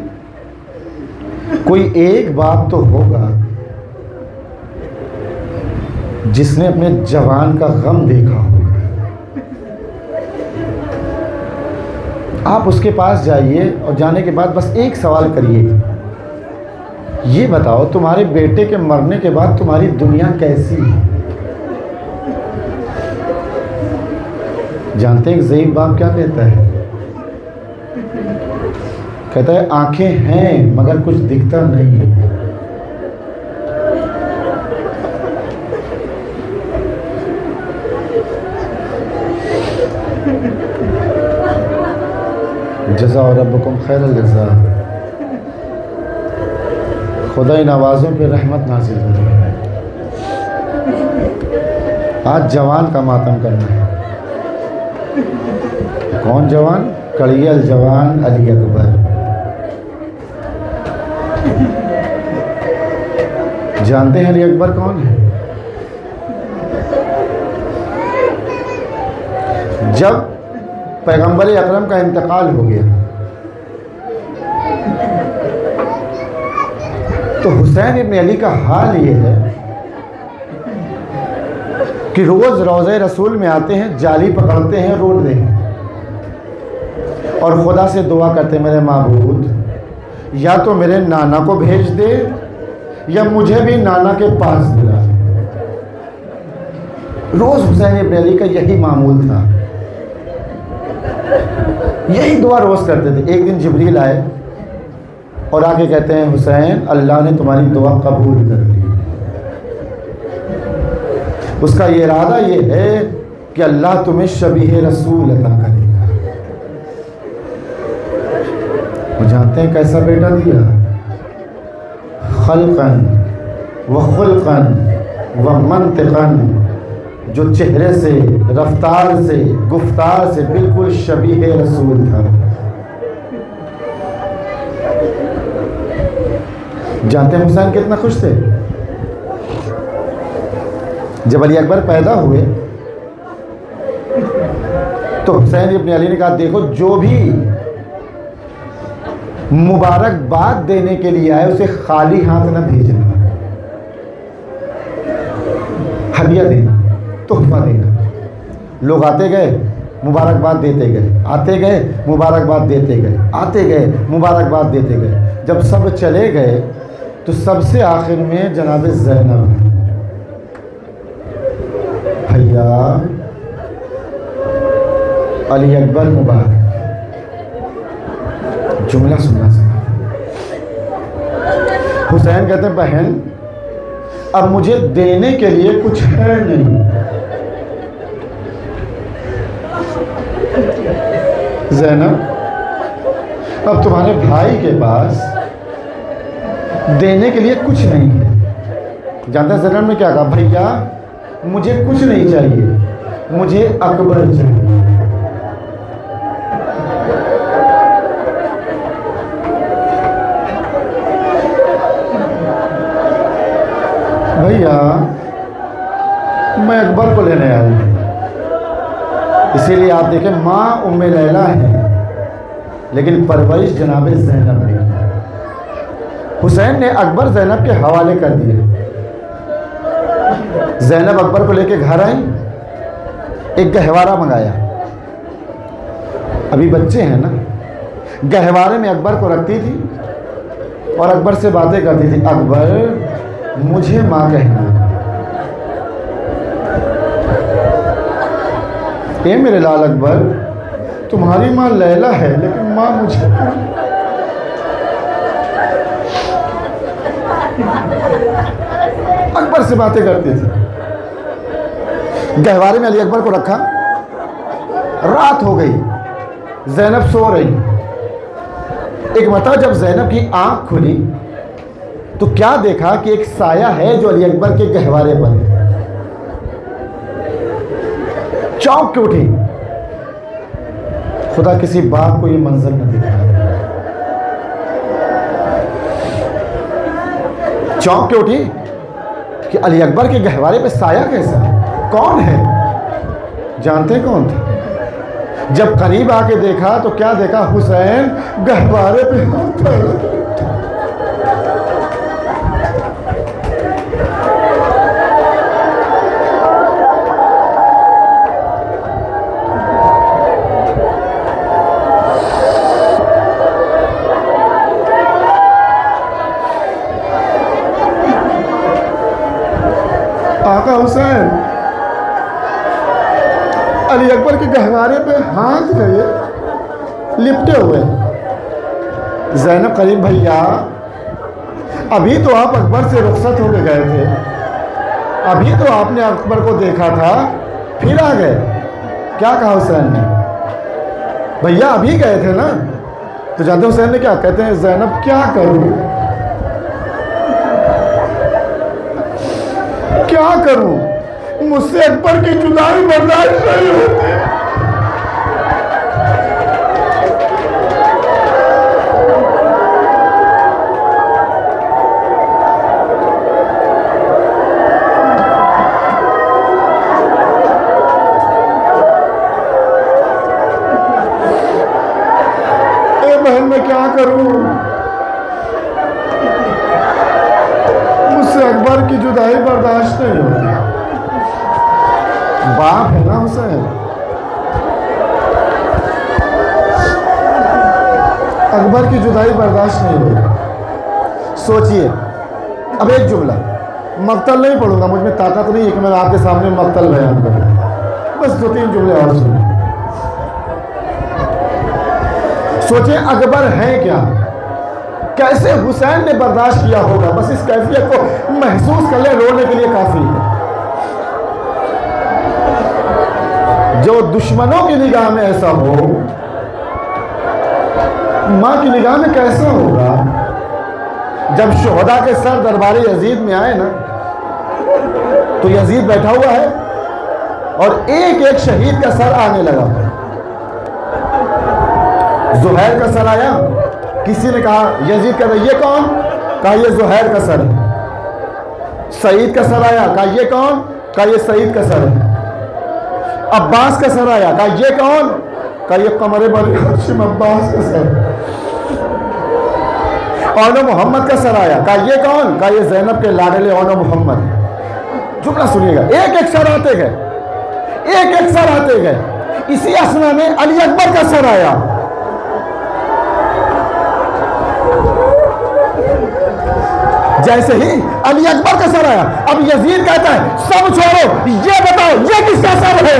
کوئی ایک باپ تو ہوگا جس نے اپنے جوان کا غم دیکھا ہوگا. آپ اس کے پاس جائیے اور جانے کے بعد بس ایک سوال کریے، یہ بتاؤ تمہارے بیٹے کے مرنے کے بعد تمہاری دنیا کیسی ہے؟ جانتے ہیں ایک ضعیف باپ کیا کہتا ہے؟ کہتا ہے آنکھیں ہیں مگر کچھ دکھتا نہیں ہے. جزا ربکم خیر الجزا. خدا ان آوازوں پہ رحمت نازل کرے. آج جوان کا ماتم کرنا ہے. کون جوان؟ کڑی الجوان علی اکبر. جانتے ہیں علی اکبر کون ہے؟ جب پیغمبر اکرم کا انتقال ہو گیا تو حسین ابن علی کا حال یہ ہے کہ روز روضہ رسول میں آتے ہیں، جالی پکڑتے ہیں، روٹتے ہیں اور خدا سے دعا کرتے ہیں میرے معبود یا تو میرے نانا کو بھیج دے یا مجھے بھی نانا کے پاس بلا. روز حسین ابن علی کا یہی معمول تھا، یہی دعا روز کرتے تھے. ایک دن جبریل آئے اور آ کے کہتے ہیں حسین اللہ نے تمہاری دعا قبول کر لی. اس کا یہ ارادہ یہ ہے کہ اللہ تمہیں شبیہ رسول عطا کرے گا۔ وہ جانتے ہیں کیسا بیٹا دیا؟ خلقاً و خلقاً و منطقاً، جو چہرے سے، رفتار سے، گفتار سے بالکل شبیہ رسول تھا۔ جانتے ہیں حسین کتنا خوش تھے؟ جب علی اکبر پیدا ہوئے تو حسین ابن علی نے کہا دیکھو جو بھی مبارکباد دینے کے لیے آئے اسے خالی ہاتھ نہ بھیجنا، ہدیہ دینا، تحفہ دینا۔ لوگ آتے گئے مبارکباد دیتے گئے، آتے گئے مبارکباد دیتے گئے، آتے گئے مبارکباد دیتے گئے۔ جب سب چلے گئے تو سب سے آخر میں جناب زینب ہیں، بھیا علی اکبر مبارک، جملہ سننا سنا۔ حسین کہتے ہیں بہن اب مجھے دینے کے لیے کچھ ہے نہیں، زینب اب تمہارے بھائی کے پاس دینے کے لیے کچھ نہیں ہے۔ جانتے ہیں زینب نے کیا کہا؟ بھیا مجھے کچھ نہیں چاہیے، مجھے اکبر چاہیے۔ بھیا میں اکبر کو لینے آئی ہوں، اسی لیے آپ دیکھیں ماں ام لیلہ ہے لیکن پرورش جناب زینب نے۔ حسین نے اکبر زینب کے حوالے کر دیے۔ زینب اکبر کو لے کے گھر آئی، ایک گہوارہ منگایا، ابھی بچے ہیں نا، گہوارے میں اکبر کو رکھتی تھی اور اکبر سے باتیں کرتی تھی، اکبر مجھے ماں کہنا، اے میرے لال اکبر تمہاری ماں لیلا ہے لیکن ماں مجھے۔ اکبر سے باتیں کرتی تھی۔ گہوارے میں علی اکبر کو رکھا، رات ہو گئی، زینب سو رہی۔ ایک مرتبہ جب زینب کی آنکھ کھلی تو کیا دیکھا کہ ایک سایہ ہے جو علی اکبر کے گہوارے پر ہے۔ چونک کے اٹھی، خدا کسی باپ کو یہ منظر نہ دکھائے۔ چونک کے اٹھی کہ علی اکبر کے گہوارے پہ سایہ کیسا؟ کون ہے؟ جانتے کون تھا؟ جب قریب آ کے دیکھا تو کیا دیکھا؟ حسین گہوارے پہ ہاتھ پھیلا۔ آقا حسین علی اکبر کے گہوارے پہ ہاتھ گئے لپٹے ہوئے۔ زینب قریب بھیا ابھی تو آپ اکبر سے رخصت ہو کے گئے تھے، ابھی تو آپ نے اکبر کو دیکھا تھا پھر آ گئے۔ کیا کہا حسین نے؟ بھیا ابھی گئے تھے نا؟ تو جانتے حسین نے کیا کہتے ہیں؟ زینب کیا کروں، کیا کروں، مجھ سے اکبر کی جدائی برداشت نہیں ہوتی۔ اے بہن میں کیا کروں، مجھ سے اکبر کی جدائی برداشت نہیں ہوتی۔ باپ ہے نا حسین، اکبر کی جدائی برداشت نہیں ہوئی۔ سوچئے اب ایک جملہ، مقتل نہیں پڑھوں گا، مجھ میں طاقت نہیں ہے کہ میں آپ کے سامنے مقتل بیان کروں، بس 2-3 جملے اور سنیں۔ سوچیں اکبر ہے کیا، کیسے حسین نے برداشت کیا ہوگا، بس اس کیفیت کو محسوس کر لیں، رونے کے لیے کافی ہے۔ جو دشمنوں کی نگاہ میں ایسا ہو، ماں کی نگاہ میں کیسا ہوگا؟ جب شہداء کے سر دربار یزید میں آئے نا، تو یزید بیٹھا ہوا ہے اور ایک ایک شہید کا سر آنے لگا۔ زہیر کا سر آیا، کسی نے کہا، یزید کہتا یہ کون؟ کہا یہ زہیر کا سر ہے۔ سعید کا سر آیا، کہا یہ کون؟ کہا یہ سعید کا سر ہے۔ عباس کا سر آیا، کہا یہ کون؟ کہا یہ قمر بنی ہاشم عباس کا سر ہے۔ اون محمد کا سر آیا، کہا یہ کون؟ کہا یہ زینب کے لاڈلے اون محمد ہے۔ جملہ سنیے گا، ایک ایک سر آتے گئے، ایک ایک سر آتے گئے۔ اسی اسنا میں علی اکبر کا سر آیا۔ جیسے ہی علی اکبر کا سر آیا، اب یزید کہتا ہے سب چھوڑو، یہ بتاؤ یہ کس کا سر ہے؟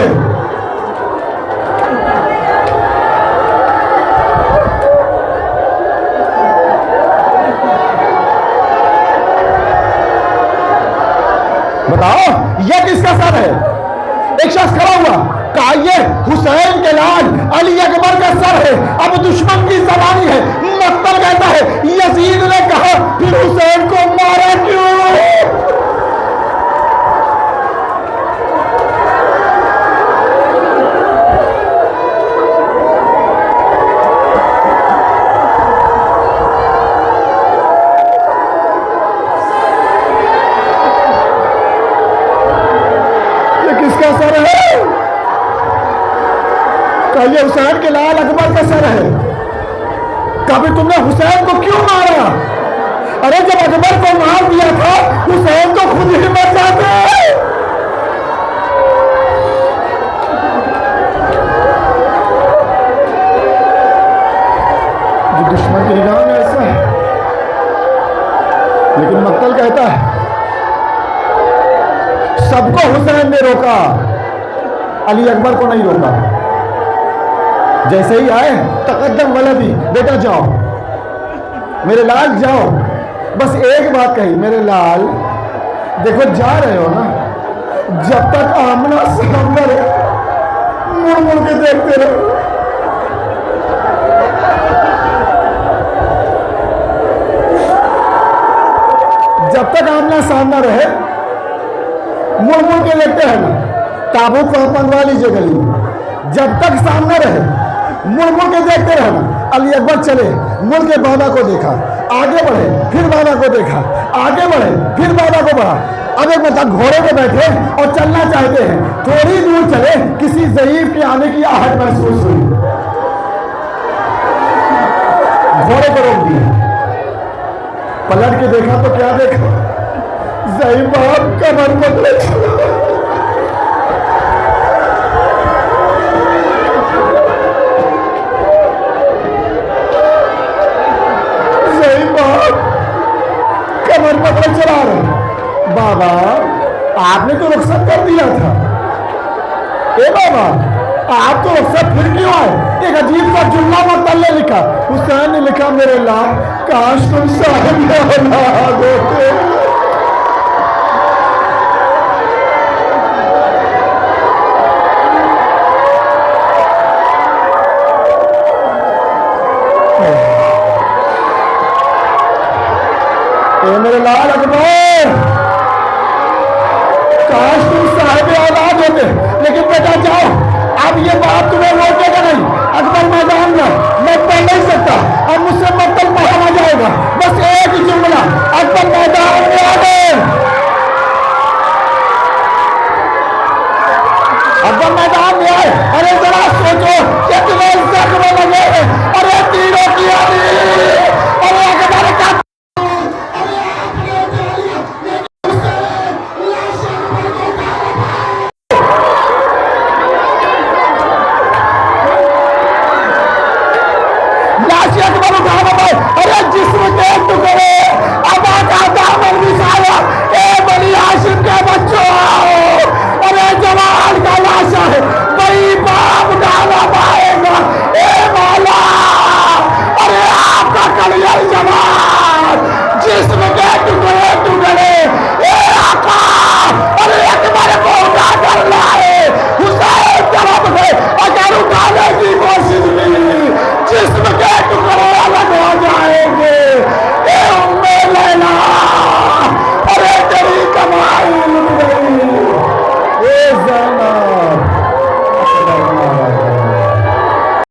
بتاؤ یہ کس کا سر ہے؟ ایک شخص کھڑا ہوا، کہا یہ حسین کے لال علی اکبر کا سر ہے۔ اب دشمن کی زبانی ہے۔ مقتل کہتا ہے یزید نے کہا پھر حسین کو مارا کیوں؟ یہ حسین کے لال اکبر کا سر ہے۔ کبھی تم نے حسین کو کیوں مارا؟ ارے جب اکبر کو مار دیا تھا حسین تو خود ہی مر جاتے۔ جو دشمن کی نگاہ میں ایسا ہے، لیکن مقتل کہتا ہے سب کو حسین نے روکا، علی اکبر کو نہیں روکا۔ جیسے ہی آئے تقدم ولدی، بیٹا جاؤ میرے لال جاؤ۔ بس ایک بات کہی، میرے لال دیکھو جا رہے ہو نا، جب تک آمنا سامنا رہے مڑ مڑ کے دیکھتے رہو۔ جب تک آمنا سامنا رہے مڑ مڑ کے دیکھتے ہیں نا، تابوت کو منگوا لیجیے گلی میں، جب تک سامنا رہے مڑ مڑ کے دیکھتے رہنا۔ علی اکبر چلے، مڑ کے بابا کو دیکھا، آگے بڑھے، پھر بابا کو دیکھا، آگے بڑھے، پھر بابا کو بڑھا۔ اب ایک مرتبہ گھوڑے پہ بیٹھے اور چلنا چاہتے ہیں، تھوڑی دور چلے، کسی ضعیف کے آنے کی آہٹ محسوس ہوئی، گھوڑے کو روک دیا، پلٹ کے دیکھا تو کیا دیکھا؟ ضعیف باپ کمر پکڑے چلا۔ چلا رہے، بابا آپ نے تو رخصت کر دیا تھا، اے بابا آپ تو رخصت پھر کیوں آئے؟ ایک عجیب سا جملہ مقتل نے لکھا، حسین نے لکھا میرے لال کاش تم صاحب اولاد ہوتے۔